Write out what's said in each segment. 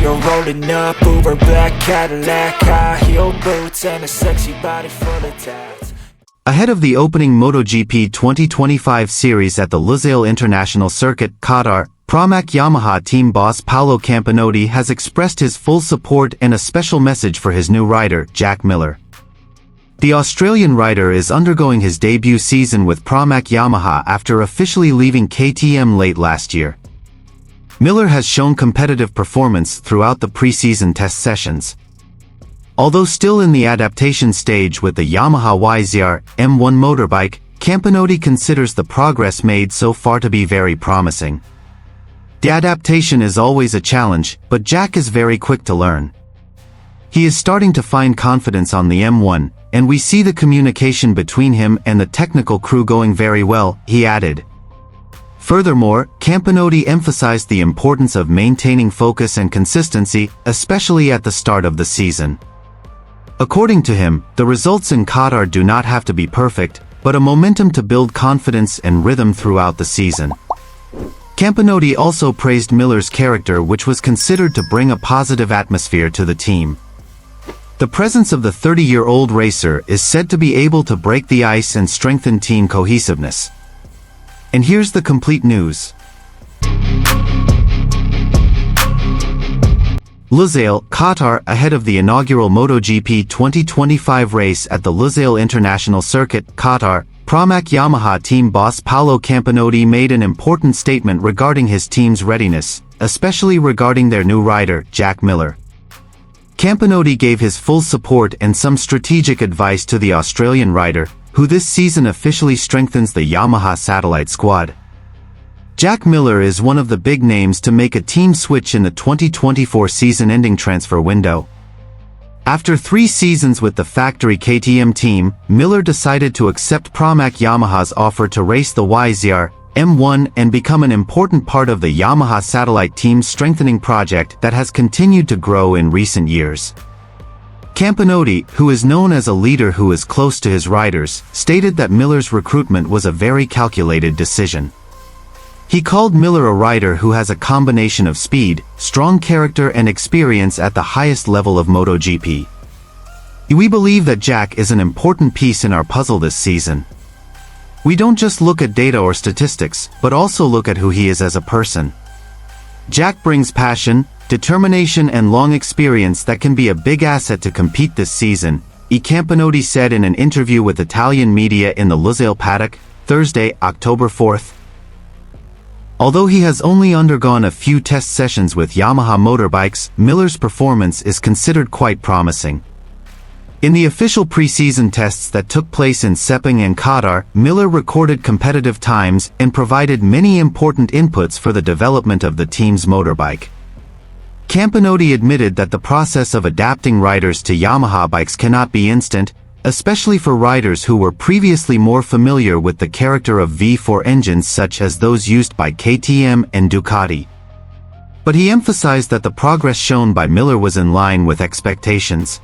You're rolling up, Uber black Cadillac, high heel boots, and a sexy body full of tats. Ahead of the opening MotoGP 2025 series at the Lusail International Circuit, Qatar, Pramac Yamaha team boss Paolo Campinotti has expressed his full support and a special message for his new rider, Jack Miller. The Australian rider is undergoing his debut season with Pramac Yamaha after officially leaving KTM late last year. Miller has shown competitive performance throughout the preseason test sessions. Although still in the adaptation stage with the Yamaha YZR M1 motorbike, Campinotti considers the progress made so far to be very promising. The adaptation is always a challenge, but Jack is very quick to learn. He is starting to find confidence on the M1, and we see the communication between him and the technical crew going very well, he added. Furthermore, Campinotti emphasized the importance of maintaining focus and consistency, especially at the start of the season. According to him, the results in Qatar do not have to be perfect, but a momentum to build confidence and rhythm throughout the season. Campinotti also praised Miller's character, which was considered to bring a positive atmosphere to the team. The presence of the 30-year-old racer is said to be able to break the ice and strengthen team cohesiveness. And here's the complete news. Lusail, Qatar. Ahead of the inaugural MotoGP 2025 race at the Lusail International Circuit, Qatar, Pramac Yamaha team boss Paolo Campinotti made an important statement regarding his team's readiness, especially regarding their new rider, Jack Miller. Campinotti gave his full support and some strategic advice to the Australian rider, who this season officially strengthens the Yamaha satellite squad. Jack Miller is one of the big names to make a team switch in the 2024 season-ending transfer window. After 3 seasons with the factory KTM team, Miller decided to accept Pramac Yamaha's offer to race the YZR M1 and become an important part of the Yamaha satellite team's strengthening project that has continued to grow in recent years. Campinotti, who is known as a leader who is close to his riders, stated that Miller's recruitment was a very calculated decision. He called Miller a rider who has a combination of speed, strong character and experience at the highest level of MotoGP. We believe that Jack is an important piece in our puzzle this season. We don't just look at data or statistics, but also look at who he is as a person. Jack brings passion, determination and long experience that can be a big asset to compete this season, Campinotti said in an interview with Italian media in the Lusail paddock, Thursday, October 4th. Although he has only undergone a few test sessions with Yamaha motorbikes, Miller's performance is considered quite promising. In the official preseason tests that took place in Sepang and Qatar, Miller recorded competitive times and provided many important inputs for the development of the team's motorbike. Campinotti admitted that the process of adapting riders to Yamaha bikes cannot be instant, especially for riders who were previously more familiar with the character of V4 engines such as those used by KTM and Ducati. But he emphasized that the progress shown by Miller was in line with expectations.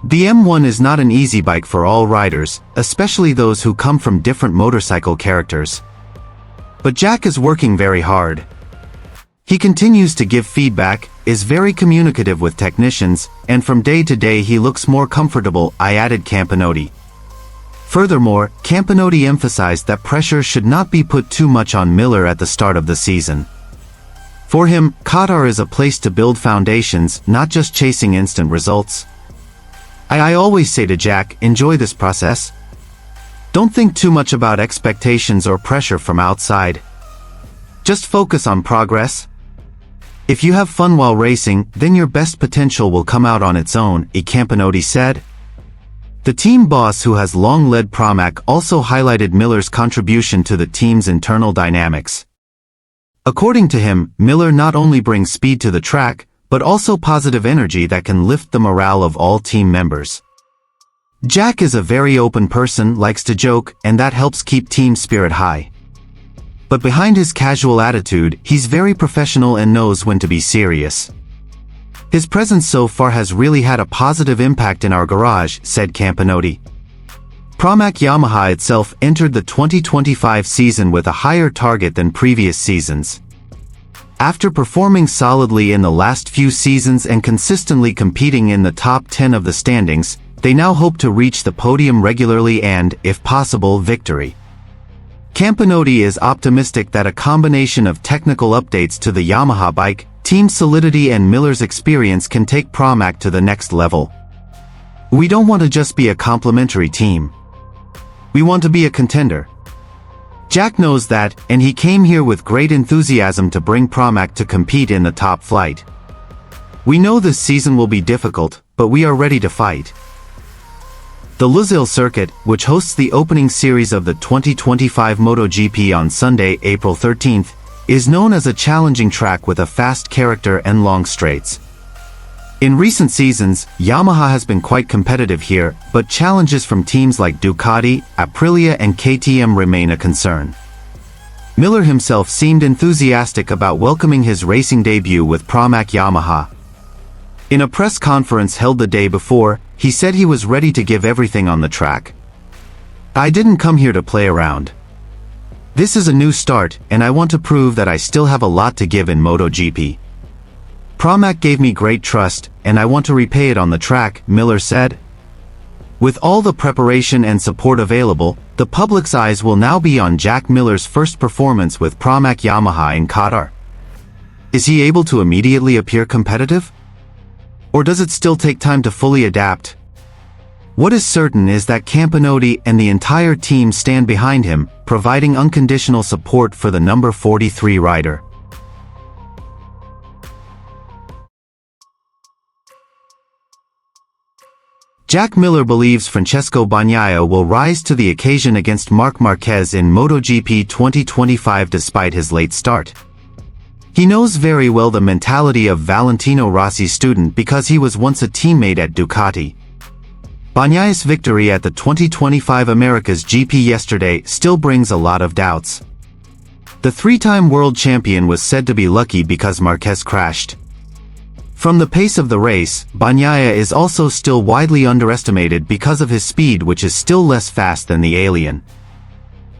The M1 is not an easy bike for all riders, especially those who come from different motorcycle characters. But Jack is working very hard. He continues to give feedback, is very communicative with technicians, and from day to day he looks more comfortable, added Campinotti. Furthermore, Campinotti emphasized that pressure should not be put too much on Miller at the start of the season. For him, Qatar is a place to build foundations, not just chasing instant results. I always say to Jack, enjoy this process. Don't think too much about expectations or pressure from outside. Just focus on progress. If you have fun while racing, then your best potential will come out on its own, Campinotti said. The team boss, who has long led Pramac, also highlighted Miller's contribution to the team's internal dynamics. According to him, Miller not only brings speed to the track, but also positive energy that can lift the morale of all team members. Jack is a very open person, likes to joke, and that helps keep team spirit high. But behind his casual attitude, he's very professional and knows when to be serious. His presence so far has really had a positive impact in our garage, said Campinotti. Pramac Yamaha itself entered the 2025 season with a higher target than previous seasons. After performing solidly in the last few seasons and consistently competing in the top 10 of the standings, they now hope to reach the podium regularly and, if possible, victory. Campeotti is optimistic that a combination of technical updates to the Yamaha bike, team solidity and Miller's experience can take Pramac to the next level. We don't want to just be a complementary team. We want to be a contender. Jack knows that, and he came here with great enthusiasm to bring Pramac to compete in the top flight. We know this season will be difficult, but we are ready to fight. The Lusail circuit, which hosts the opening series of the 2025 MotoGP on Sunday, April 13th, is known as a challenging track with a fast character and long straights. In recent seasons, Yamaha has been quite competitive here, but challenges from teams like Ducati, Aprilia and KTM remain a concern. Miller himself seemed enthusiastic about welcoming his racing debut with Pramac Yamaha. In a press conference held the day before, he said he was ready to give everything on the track. "I didn't come here to play around. This is a new start, and I want to prove that I still have a lot to give in MotoGP. Pramac gave me great trust, and I want to repay it on the track," Miller said. With all the preparation and support available, the public's eyes will now be on Jack Miller's first performance with Pramac Yamaha in Qatar. Is he able to immediately appear competitive? Or does it still take time to fully adapt? What is certain is that Campeotti and the entire team stand behind him, providing unconditional support for the number 43 rider. Jack Miller believes Francesco Bagnaia will rise to the occasion against Marquez in MotoGP 2025 despite his late start. He knows very well the mentality of Valentino Rossi's student because he was once a teammate at Ducati. Bagnaia's victory at the 2025 America's GP yesterday still brings a lot of doubts. The three-time world champion was said to be lucky because Marquez crashed. From the pace of the race, Bagnaia is also still widely underestimated because of his speed, which is still less fast than the alien.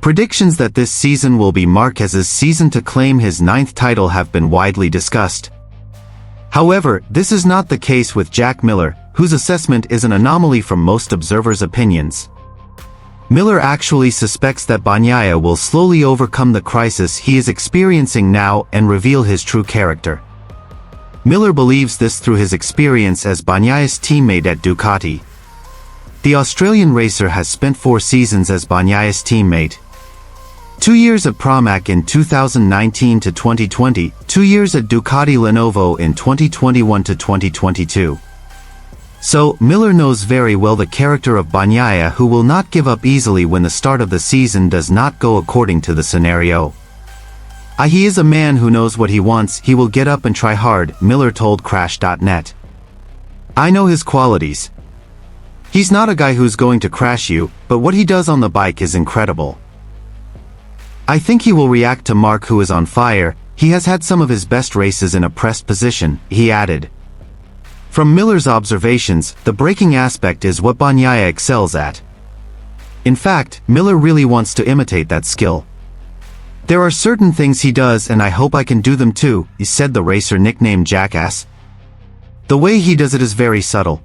Predictions that this season will be Marquez's season to claim his 9th title have been widely discussed. However, this is not the case with Jack Miller, whose assessment is an anomaly from most observers' opinions. Miller actually suspects that Bagnaia will slowly overcome the crisis he is experiencing now and reveal his true character. Miller believes this through his experience as Bagnaia's teammate at Ducati. The Australian racer has spent 4 seasons as Bagnaia's teammate. 2 years at Pramac in 2019 to 2020, 2 years at Ducati Lenovo in 2021 to 2022. So, Miller knows very well the character of Bagnaia, who will not give up easily when the start of the season does not go according to the scenario. He is a man who knows what he wants, he will get up and try hard, Miller told Crash.net. "I know his qualities. He's not a guy who's going to crash you, but what he does on the bike is incredible. I think he will react to Mark, who is on fire. He has had some of his best races in a pressed position," he added. From Miller's observations, the braking aspect is what Bagnaia excels at. In fact, Miller really wants to imitate that skill. "There are certain things he does and I hope I can do them too," he said the racer nicknamed Jackass. "The way he does it is very subtle.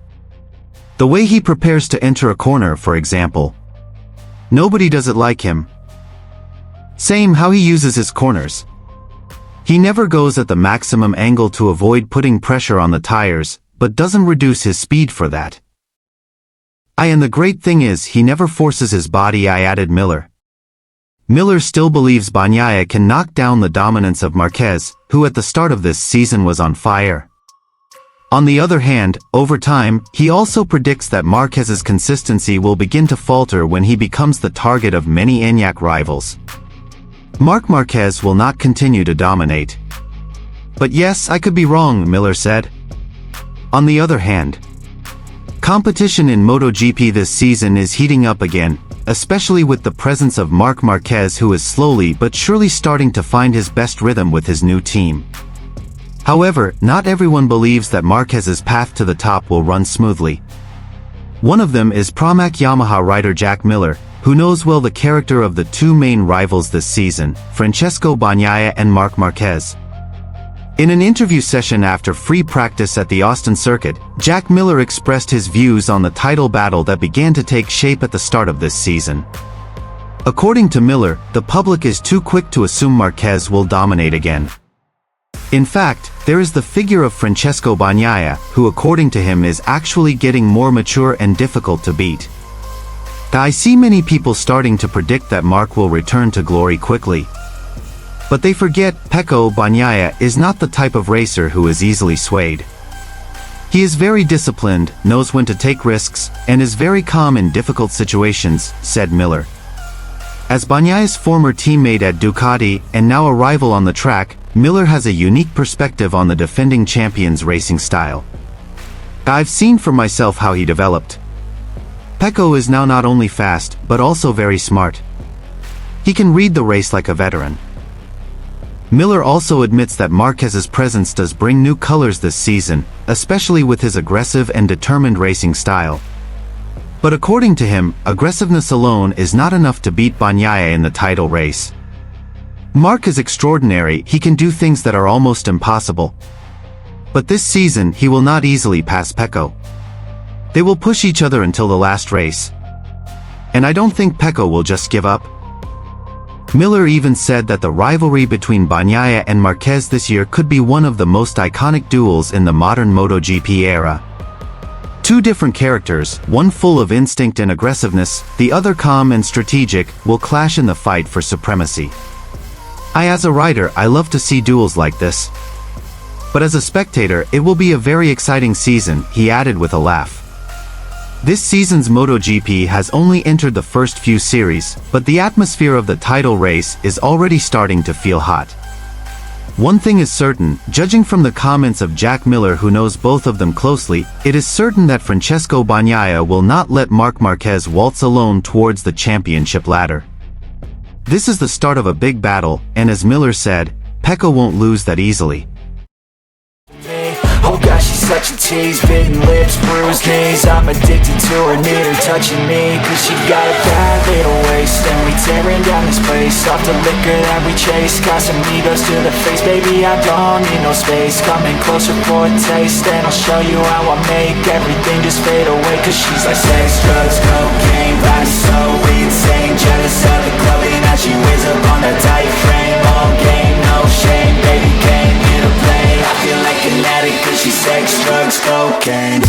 The way he prepares to enter a corner, for example. Nobody does it like him. Same how he uses his corners. He never goes at the maximum angle to avoid putting pressure on the tires, but doesn't reduce his speed for that. And the great thing is he never forces his body," I added Miller. Miller still believes Bagnaia can knock down the dominance of Marquez, who at the start of this season was on fire. On the other hand, over time, he also predicts that Marquez's consistency will begin to falter when he becomes the target of many ENIAC rivals. Marquez will not continue to dominate. "But yes, I could be wrong," Miller said. On the other hand, competition in MotoGP this season is heating up again, especially with the presence of Marquez, who is slowly but surely starting to find his best rhythm with his new team. However, not everyone believes that Marquez's path to the top will run smoothly. One of them is Pramac Yamaha rider Jack Miller, who knows well the character of the two main rivals this season, Francesco Bagnaia and Marquez. In an interview session after free practice at the Austin circuit, Jack Miller expressed his views on the title battle that began to take shape at the start of this season. According to Miller, the public is too quick to assume Marquez will dominate again. In fact, there is the figure of Francesco Bagnaia, who according to him is actually getting more mature and difficult to beat. I see many people starting to predict that Marc will return to glory quickly. But they forget Pecco Bagnaia is not the type of racer who is easily swayed. He is very disciplined, knows when to take risks, and is very calm in difficult situations, said Miller. As Bagnaia's former teammate at Ducati and now a rival on the track, Miller has a unique perspective on the defending champion's racing style. I've seen for myself how he developed. Pecco is now not only fast, but also very smart. He can read the race like a veteran. Miller also admits that Marquez's presence does bring new colors this season, especially with his aggressive and determined racing style. But according to him, aggressiveness alone is not enough to beat Bagnaia in the title race. Marc is extraordinary, he can do things that are almost impossible. But this season he will not easily pass Pecco. They will push each other until the last race. And I don't think Pecco will just give up. Miller even said that the rivalry between Bagnaia and Marquez this year could be one of the most iconic duels in the modern MotoGP era. Two different characters, one full of instinct and aggressiveness, the other calm and strategic, will clash in the fight for supremacy. As a rider, I love to see duels like this. But as a spectator, it will be a very exciting season, he added with a laugh. This season's MotoGP has only entered the first few series, but the atmosphere of the title race is already starting to feel hot. One thing is certain, judging from the comments of Jack Miller who knows both of them closely, it is certain that Francesco Bagnaia will not let Marc Marquez waltz alone towards the championship ladder. This is the start of a big battle, and as Miller said, Pecco won't lose that easily. Oh gosh, she's such a tease, bitten lips, bruised knees. I'm addicted to her, need her touching me, cause she got a bad little waist. And we tearing down this place, off the liquor that we chase. Casamigos to the face, baby, I don't need no space. Coming closer for a taste, and I'll show you how I make everything just fade away. Cause she's like sex, drugs, cocaine, body so insane. Jealous of the clothing that she wears up on that tight frame. All game, no shame, baby came here to play. I feel like an addict cause she's sex, drugs, cocaine.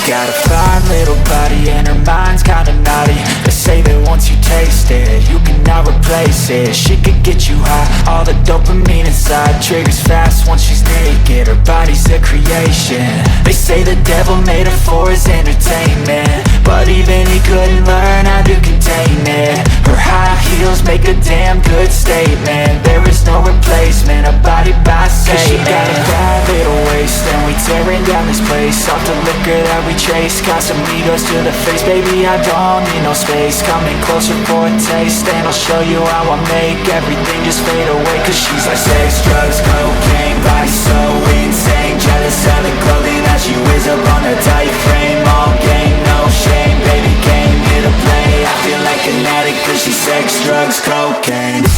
Got a fine little body and her mind's kinda naughty. They say that once you taste it, you cannot replace it. She could get you high, all the dopamine inside triggers fast once she's naked. Her body's a creation. They say the devil made her for his entertainment, but even he couldn't learn how to contain it. Her high heels make a damn good statement. There is no replacement, a body by Satan. She got a bad little waist, and we tearing down this place. Off the liquor that we chase, Casamigos to the face, baby, I don't need no space. Coming closer for a taste, and I'll show you how I make everything just fade away. Cause she's like sex, drugs, cocaine, body so insane. Jealous of the clothing that she wears up on her tight frame. All game, no shame, baby came here to play. I feel like an addict cause she's sex, drugs, cocaine.